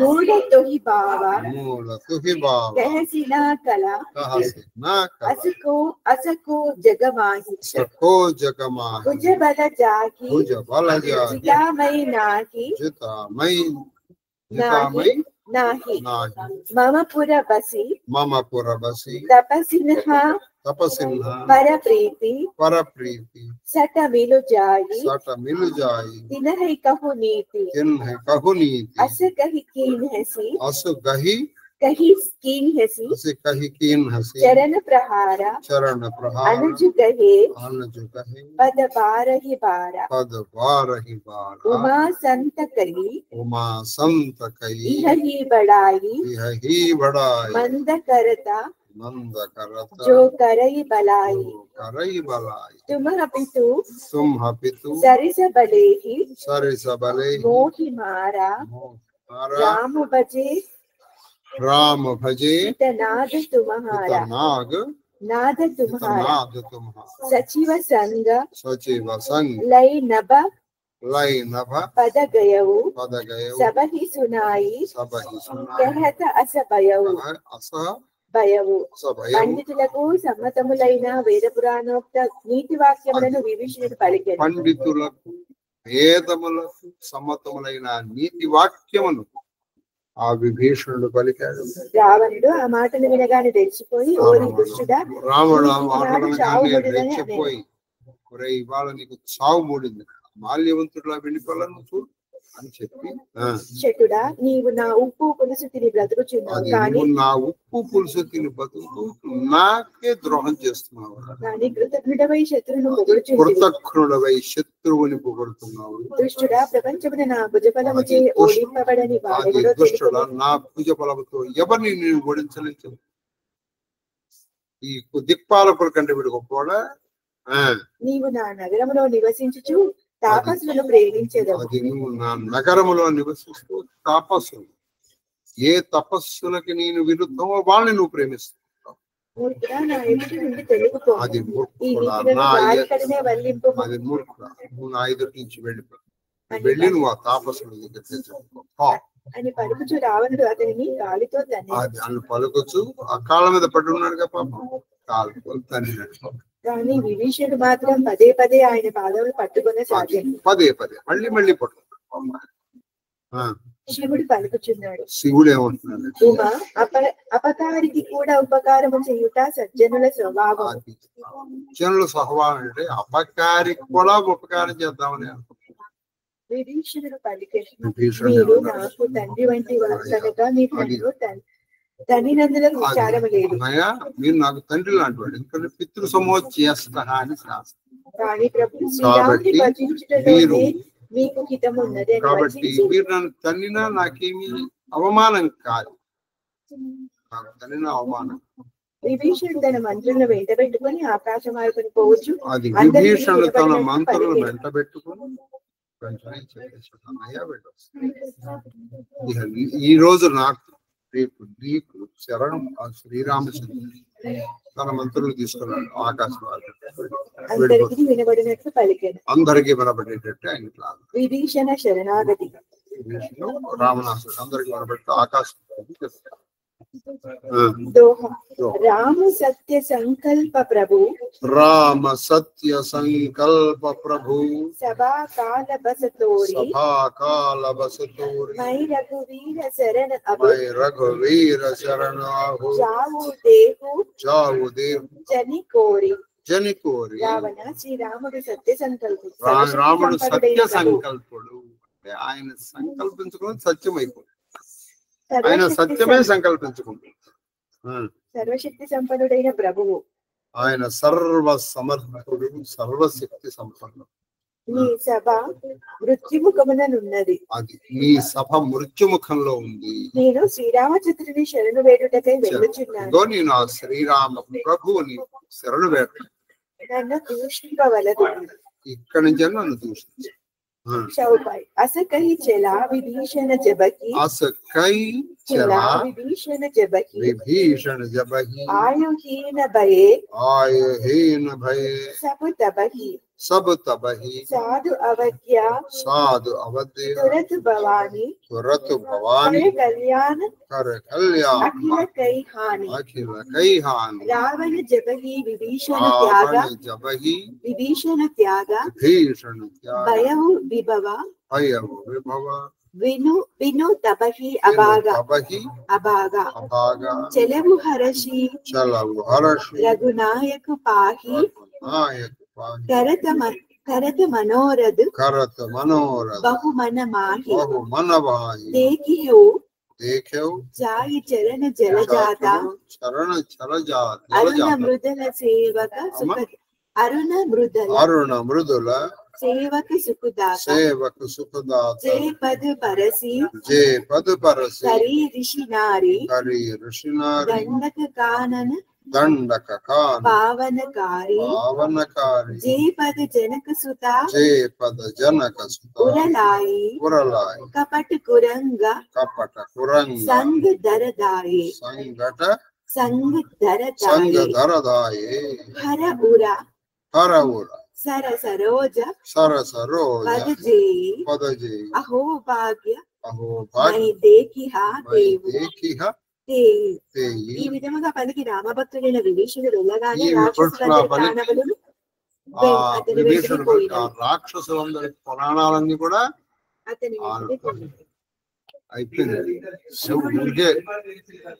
Speaker 2: मूल तुहि बावा कहसिना कला असको जगमाही भुज बल जाकी जितामई नाही मम पुर बसी तपसिन्ह पर प्रीति सट मिलु जाई तिन्है कहु नीति अस कहि कीन हसी चरण प्रहारा अनुज कहे पद बारहि बारा उमा संत कही इह ही बड़ाई मंद करता जो करई बलाई तुम पितु सरिस बले ही मोहि मारा राम भजे नाद तुम्हारा सचिव संग लय नभ पद गयऊ सब ही सुनाई कहत अस భయవు పండితులకు సమ్మతములైన వేద పురాణోక్త నీతి వాక్యములను విభీషణుడు పలికెను.
Speaker 1: పండితులకు వేదములకు సమ్మతములైన నీతి వాక్యమును ఆ విభీషణుడు పలికాడు.
Speaker 2: రావణుడు ఆ మాటలు వినగానే తెచ్చిపోయి ఓరి దుష్టుడా
Speaker 1: రాముడు ఆ మాటలు తెచ్చిపోయి ఒరే ఇవాళ నీకు చావు మూడింది మాల్యవంతుడులా వెళ్ళిపోవాలను చూడు అని చెప్పి
Speaker 2: చెట్టుడా నీవు నా ఉప్పు పులుసు తిని బ్రతుకుచున్నావు కానీ
Speaker 1: నా ఉప్పు పులుసు తిని బతుకుతూ నాకే ద్రోహం చేస్తున్నావు.
Speaker 2: కానీ కృతజ్ఞుడవై
Speaker 1: శత్రువుని పొగడుతున్నావు.
Speaker 2: దుష్టుడా ప్రపంచమున నా భుజబలముచే ఓడింపబడని వాడెవడో
Speaker 1: దుష్టుడా నా భుజబలముతో ఎవరిని నేను ఓడించలేదు. ఈ దిక్పాలకుల కంటే వీడు గొప్పవాడా?
Speaker 2: నీవు నా నగరములో నివసించుచు తాపసులను ప్రేమించేదవు.
Speaker 1: నా నగరములో నివసిస్తూ తాపస్సులు ఏ తపస్సులకి నేను విరుద్ధమో వాళ్ళని నువ్వు ప్రేమిస్తున్నావు. అది మూర్ఖుడా నువ్వు నా ఎదుటి నుంచి వెళ్ళి నువ్వు ఆ తపస్సుల దగ్గర తెచ్చుకో
Speaker 2: అని పలుకుచు రావణుడు అతనిని కాలితో
Speaker 1: తన్ని పలుకుచు ఆ కాళ్ళ మీద పడి ఉన్నాడుగా పాపం కాలుతో తన్నినట్టు.
Speaker 2: కానీ విభీషణుడు మాత్రం పదే పదే ఆయన పాదములు పట్టుకునే సాగాడు.
Speaker 1: మళ్ళీ
Speaker 2: శివుడు పలుకుచున్నాడు.
Speaker 1: శివుడు ఏమంటున్నాడు?
Speaker 2: ఉమా అపకారికి కూడా ఉపకారము చేయుట సజ్జనుల స్వభావం.
Speaker 1: సజ్జనుల స్వభావం అంటే అపకారికి కూడా ఉపకారం చేద్దామని
Speaker 2: విభీషణుడు పలికెను, మీరు నాకు తండ్రి వంటి వారు కనుక మీకు తల్లిదండ్రులకు విచారం లేదు.
Speaker 1: మీరు నాకు తండ్రి లాంటి వాడు ఎందుకంటే పితృ సమోచ్చేస్తా అని శాస్త్రం.
Speaker 2: కానీ ప్రభు శ్రీరాముని భజించుటలోనే మీకు హితము ఉన్నది.
Speaker 1: కాబట్టి మీరు నన్ను తన్నినా నాకేమీ అవమానం కాదు. దాని అవమానం.
Speaker 2: విభీషణుడు తన మంత్రులను వెంట పెట్టుకుని ఆకాశ మార్పుని పోవచ్చు.
Speaker 1: అది విభీషణుడు తన మంత్రులను వెంట పెట్టుకుని వెంటనే చెప్పేసాడు, అన్నయ్య ఈ రోజు నాకు రేపు నీకు శరణం. శ్రీరామచంద్రుడు తన మంత్రులు తీసుకున్నాడు ఆకాశ మార్గం,
Speaker 2: అందరికీ వినబడినట్లు పలికాడు.
Speaker 1: అందరికీ వినబడేటట్టు ఆయన ప్లాన్.
Speaker 2: విభీషణ శరణాగతి.
Speaker 1: రామనాథుడు అందరికీ వినబెట్టు ఆకాశం.
Speaker 2: రామ సత్య సంకల్ప ప్రభు,
Speaker 1: రామ సత్య సంకల్ప ప్రభు,
Speaker 2: సభా కాల బసతోరి,
Speaker 1: సభా కాల బసతోరి,
Speaker 2: మై రఘువీర శరణ అభు,
Speaker 1: మై రఘువీర శరణ అభు,
Speaker 2: జావు దేహు,
Speaker 1: జావు దేహు,
Speaker 2: జని కోరి,
Speaker 1: జని కోరి.
Speaker 2: రావణ శ్రీరాముడు సత్య సంకల్పుడు.
Speaker 1: రాముడు సత్య సంకల్పుడు అంటే ఆయన సంకల్పించుకుని సత్యం అయిపోయింది. ఆయన సత్యమే సంకల్పించుకుంటాడు.
Speaker 2: సర్వశక్తి సంపన్నుడైన ప్రభువు,
Speaker 1: ఆయన సర్వ సమర్థుడు, సర్వశక్తి సంపన్నుడు.
Speaker 2: నీ సభ మృత్యుముఖముననున్నది.
Speaker 1: అది నీ సభ మృత్యుముఖంలో ఉంది.
Speaker 2: నేను శ్రీరామచంద్రుని శరణు వేడుటకై వెళ్ళుచున్నాను.
Speaker 1: నేను ఆ శ్రీరామ ప్రభువుని శరణు వేట.
Speaker 2: నన్ను దూషింపవలదు.
Speaker 1: ఇక్కడి నుంచి నన్ను దూషించు.
Speaker 2: चौपाई असकही चला विभीषण जबकि,
Speaker 1: असकही चला
Speaker 2: विभीषण जबकि,
Speaker 1: विभीषण जबकि,
Speaker 2: आयुहीन भये,
Speaker 1: आयुहीन भये,
Speaker 2: सब तबहि,
Speaker 1: सब तबहि,
Speaker 2: साधु अवज्ञा,
Speaker 1: साधु अवज्ञा,
Speaker 2: तुरत भवानी,
Speaker 1: तुरत भवानी,
Speaker 2: कर कल्याण,
Speaker 1: कर कल्याण,
Speaker 2: अखिल कई हानि,
Speaker 1: अखिल कई हानि,
Speaker 2: रावण जबहि विभीषण त्यागा,
Speaker 1: जबहि
Speaker 2: विभीषण त्यागा,
Speaker 1: विभीषण त्यागा,
Speaker 2: भयहु विभवा,
Speaker 1: भयहु विभवा,
Speaker 2: विनु विनु तबहि अभागा,
Speaker 1: तबहि
Speaker 2: अभागा,
Speaker 1: अभागा,
Speaker 2: चलवु हरषि,
Speaker 1: चलवु हरषि,
Speaker 2: रघुनायक पाहि,
Speaker 1: नायक पाहि,
Speaker 2: करत मनोरथ,
Speaker 1: करत मनोरथ,
Speaker 2: बहु मन माहि,
Speaker 1: बहु मन माहि,
Speaker 2: देखियो
Speaker 1: देखियो,
Speaker 2: जाई चरण जल जाता,
Speaker 1: चरण चल जाता,
Speaker 2: अरुण मृदुल सेवक सुख, अरुण मृदुल सेवक सुखदाता,
Speaker 1: सेवक सुखदाता,
Speaker 2: जय पद परसी,
Speaker 1: जय पद परसी,
Speaker 2: करी ऋषि नारी,
Speaker 1: करी ऋषि नारी,
Speaker 2: दंडक कानन,
Speaker 1: दंडक कान,
Speaker 2: पावनकारी,
Speaker 1: पावनकारी,
Speaker 2: जय पद जनक सुता,
Speaker 1: जय पद जनक सुता,
Speaker 2: उरलाई,
Speaker 1: उरलाई,
Speaker 2: कपट कुरंग,
Speaker 1: कपट कुरंग,
Speaker 2: संग दरदाये,
Speaker 1: संगट
Speaker 2: संग
Speaker 1: संग
Speaker 2: दरदाये,
Speaker 1: दरदाये,
Speaker 2: हर उरा,
Speaker 1: हर उरा,
Speaker 2: सर सरोज,
Speaker 1: सर सरोज, पद जे,
Speaker 2: अहो भाग्य,
Speaker 1: अहो भाग्य,
Speaker 2: मैं देखी हा देव,
Speaker 1: देखी हा
Speaker 2: ఈ విధముగా పలికి రామభక్తుడైన విభీషణుడు వెళ్ళగానే రాక్షసులందరి ప్రాణములను అతని వెంటనే పోయినాయి.
Speaker 1: రాక్షసులందరి పురాణాలన్నీ కూడా
Speaker 2: అతని
Speaker 1: అయిపోయింది.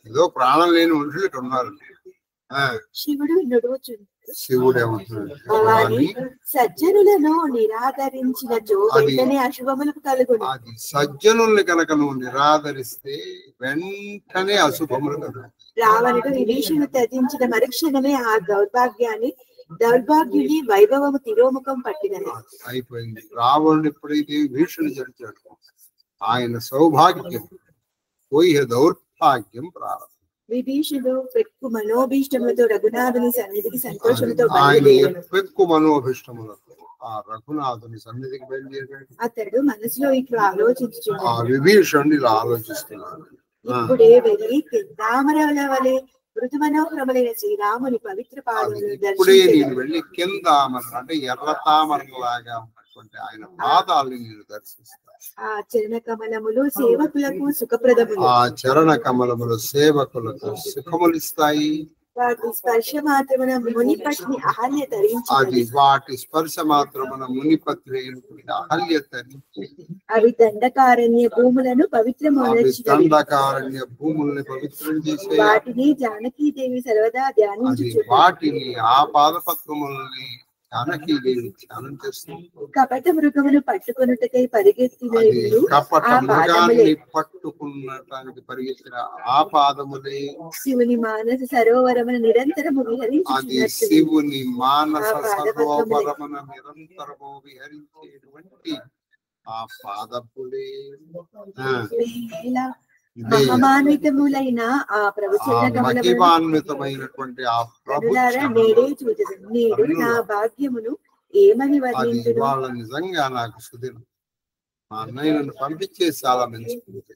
Speaker 1: ఏదో ప్రాణం లేని మనుషులు ఇక్కడ ఉన్నారు.
Speaker 2: శివుడు నడువుచుండు.
Speaker 1: శివుడు ఏమంటున్నాడు,
Speaker 2: సజ్జనులను నిరాదరించిన వెంటనే అశుభములకు కలుగును.
Speaker 1: అది సజ్జనుల్ని కనుక నువ్వు నిరాదరిస్తే వెంటనే అశుభములు కలుగు.
Speaker 2: రావణుడు విభీషణుడు త్యజించిన మరుక్షణమే ఆ దౌర్భాగ్యుని వైభవము తిరోముఖం పట్టినది.
Speaker 1: అయిపోయింది. రావణుడు ఎప్పుడైతే విభీషణుడు చనిచాడు ఆయన సౌభాగ్యం పోయి దౌర్భాగ్యం ప్రారంభం.
Speaker 2: విభీషణుడు పెక్కు మనోభీష్టములతో రఘునాథుని సన్నిధికి సంతోషంతో
Speaker 1: పెక్కు మనోభీష్టములతో ఆ రఘునాథుని సన్నిధికి బయలుదేరాడు.
Speaker 2: అతడు మనసులో ఇట్లా ఆలోచించుచున్నాడు.
Speaker 1: ఆ విభీషణుడు ఇలా ఆలోచిస్తున్నాడు,
Speaker 2: ఇప్పుడే వెళ్ళి కిందామరల వలె మృదు మనోహరములైన శ్రీరాముని పవిత్ర పాదములను
Speaker 1: ఇప్పుడే నేను వెళ్ళి కిందామర అంటే ఎర్ర తామరలాగా ఉన్నటువంటి ఆయన పాదాలని నేను దర్శిస్తాను.
Speaker 2: ఆ చరణ కమలములు సేవకులకు సుఖప్రదములు.
Speaker 1: ఆ చరణ కమలములు సేవకులకు సుఖములిస్తాయి.
Speaker 2: వాటి స్పర్శ మాత్రమున మునిపత్ని అహల్య ధరించి,
Speaker 1: అది వాటి స్పర్శ మాత్రమున మునిపత్ని అహల్య ధరించి,
Speaker 2: అవి దండకారణ్య భూములను
Speaker 1: దండకారణ్య భూముల్ని పవిత్రం చేసే
Speaker 2: వాటిని జానకీదేవి సర్వదా ధ్యానించి,
Speaker 1: వాటిని ఆ పాదపద్మముల్ని జానకీదేవి ధ్యానం చేస్తుంది.
Speaker 2: కపట మృగమును పట్టుకొనుటకై పరిగెత్తిన
Speaker 1: కపట మృగాన్ని పట్టుకున్నటానికి పరిగెత్తిన ఆ పాదములే
Speaker 2: శివుని మానస సరోవరమున నిరంతరము
Speaker 1: అది శివుని మానస సరోవరమున నిరంతరము విహరించేటువంటి ఆ పాదపులే.
Speaker 2: మహిమాన్వితములైన ఆ
Speaker 1: మహిమాన్వితమైనటువంటి ఆ ప్రభు
Speaker 2: నేడే చూచదు. నేడు నా భాగ్యమును ఏమని వర్ణించును?
Speaker 1: వాళ్ళ నిజంగా నాకు సుదినం. మా అన్నయ్య నన్ను పంపించేసి చాలా మెచ్చుకుంటే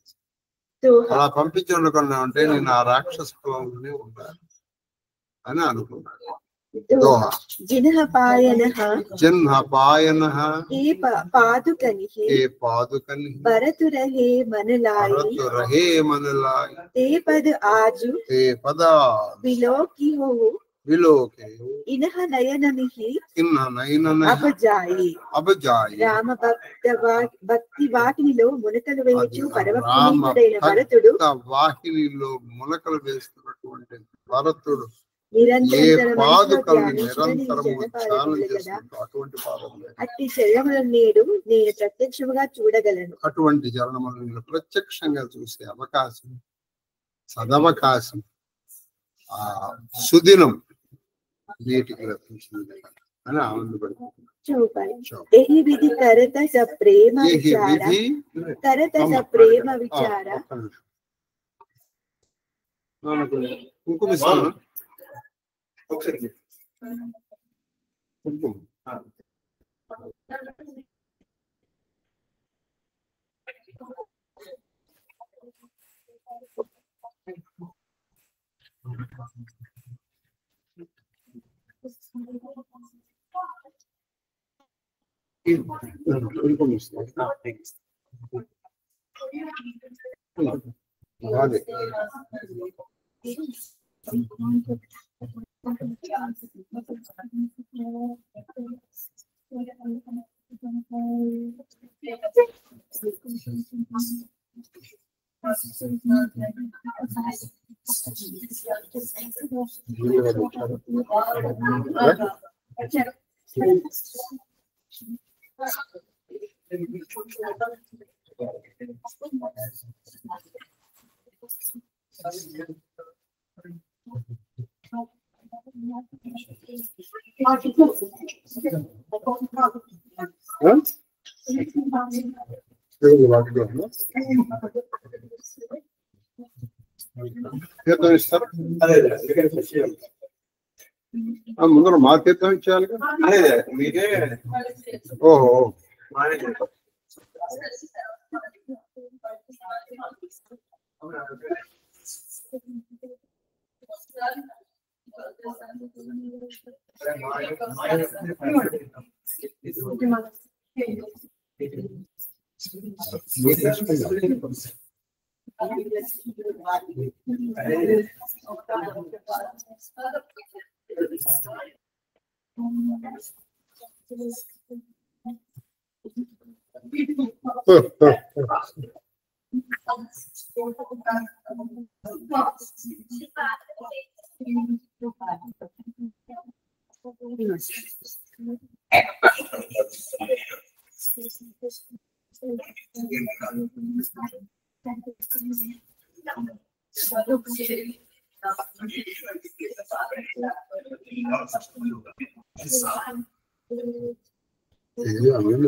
Speaker 1: అలా పంపించి ఉండకుండా ఉంటే నేను ఆ రాక్షస కులంలోనే ఉంటాను అని అనుకున్నాను.
Speaker 2: भरत रहे मन लाई ते पद आज बिलो की हो इन्ह नयन अब जाई राम భక్తి వాహినిలో మునకలు వేయచ్చు పరమపునీతుడైన భరతుడు
Speaker 1: మునకలు వేస్తున్నటువంటి భరతుడు
Speaker 2: అట్టి చరణములను నేడు నేను ప్రత్యక్షముగా చూడగలను.
Speaker 1: అటువంటి చరణములను ప్రత్యక్షంగా చూసే అవకాశం, సదవకాశం ఆ సుదినం నేటికి లభించింది అని ఆనందపడుతుంది.
Speaker 2: एही विधि करत स प्रेम विचार करत स प्रेम विचार
Speaker 1: కుంకుమ ముందర మా తీర్థం ఇచ్చేయాలి. ఓహో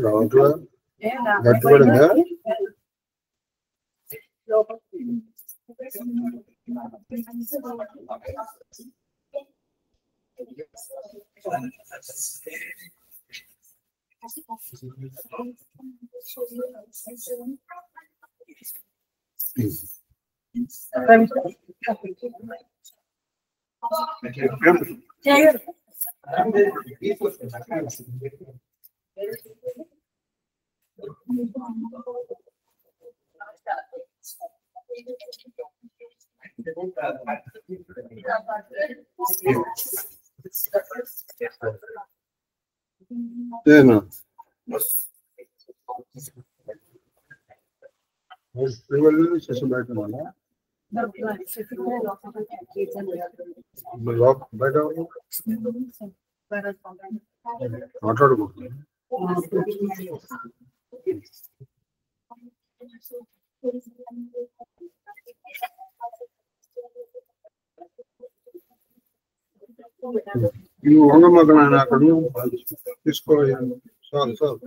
Speaker 1: రావట్లా గట్టిపడిందా? మాట్లాడుకుంటున్నా నువ్వు వంగమ్మక నాన్న అక్కడ తీసుకోవాలి. చాలు చాలు.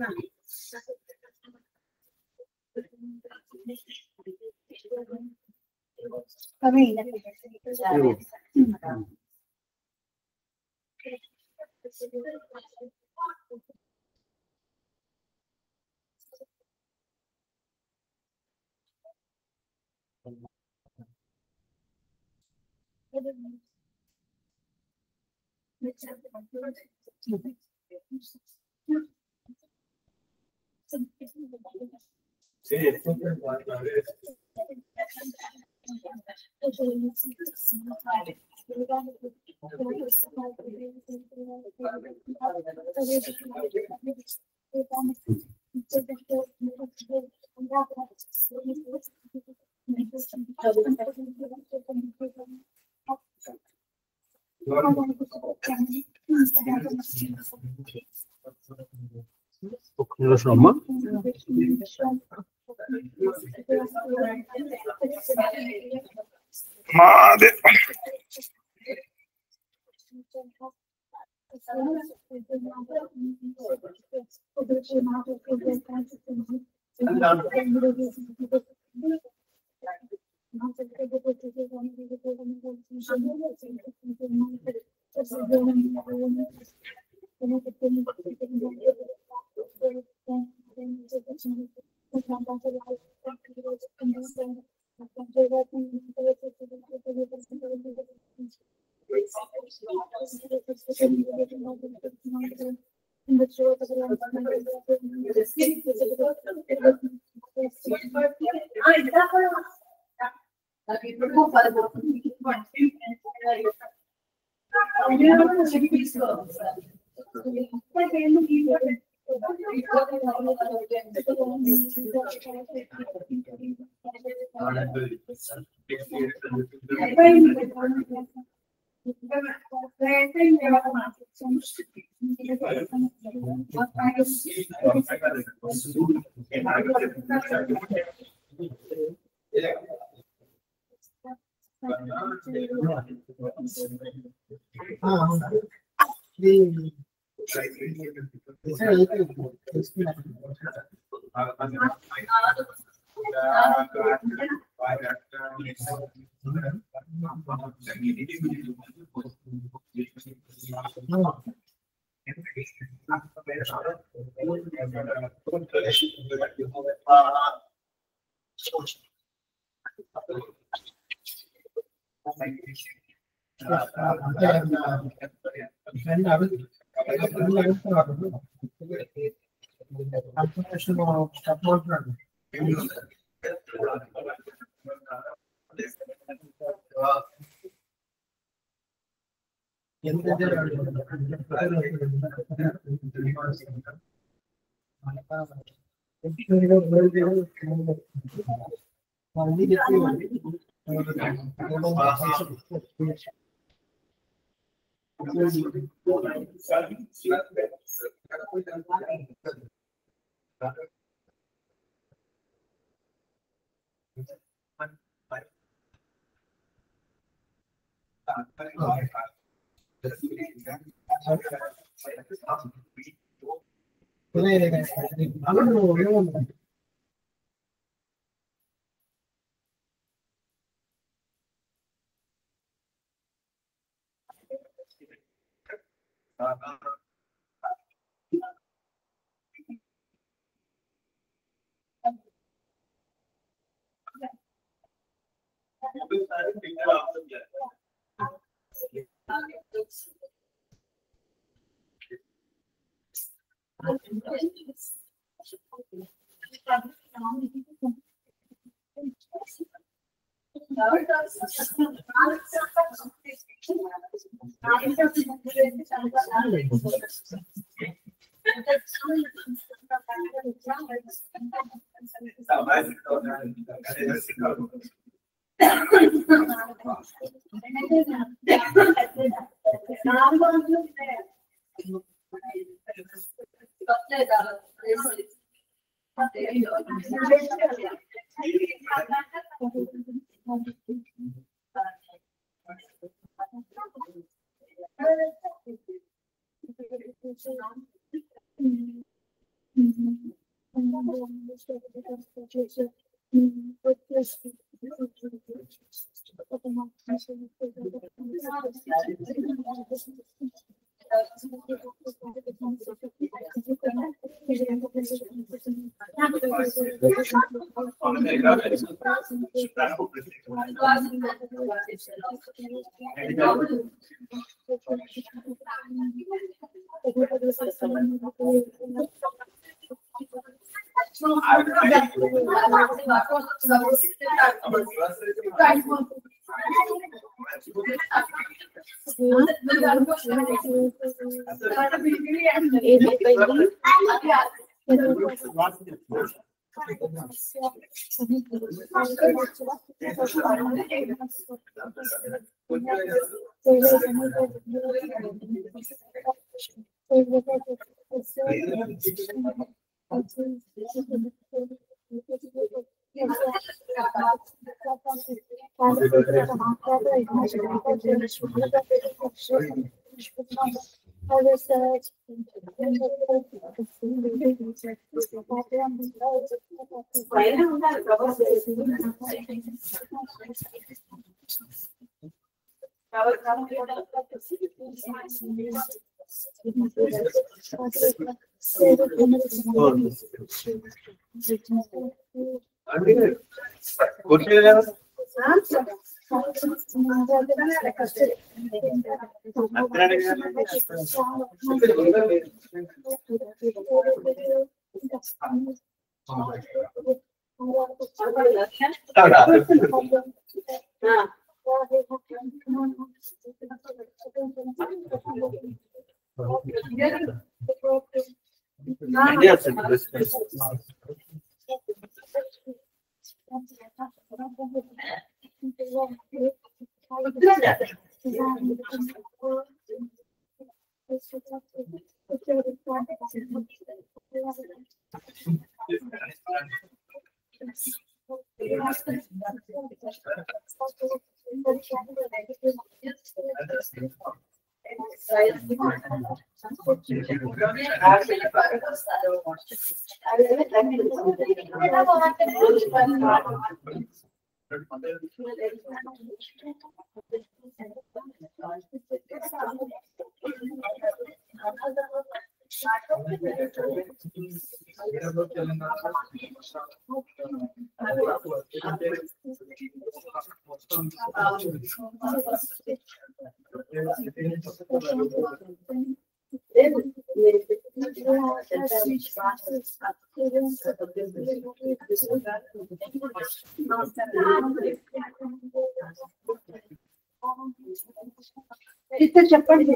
Speaker 2: చెప్పండి.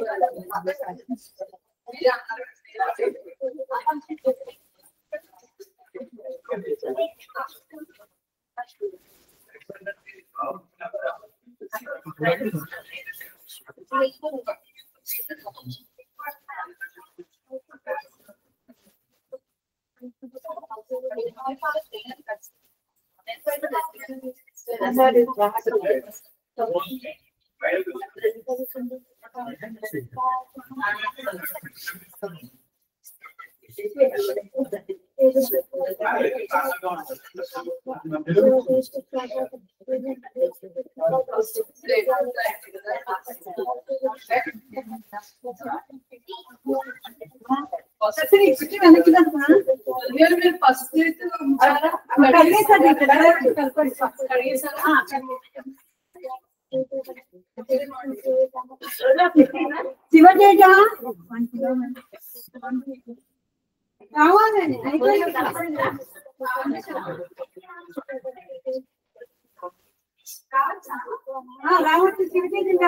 Speaker 2: శివతేజ కావాలని రావచ్చు. శివతేజ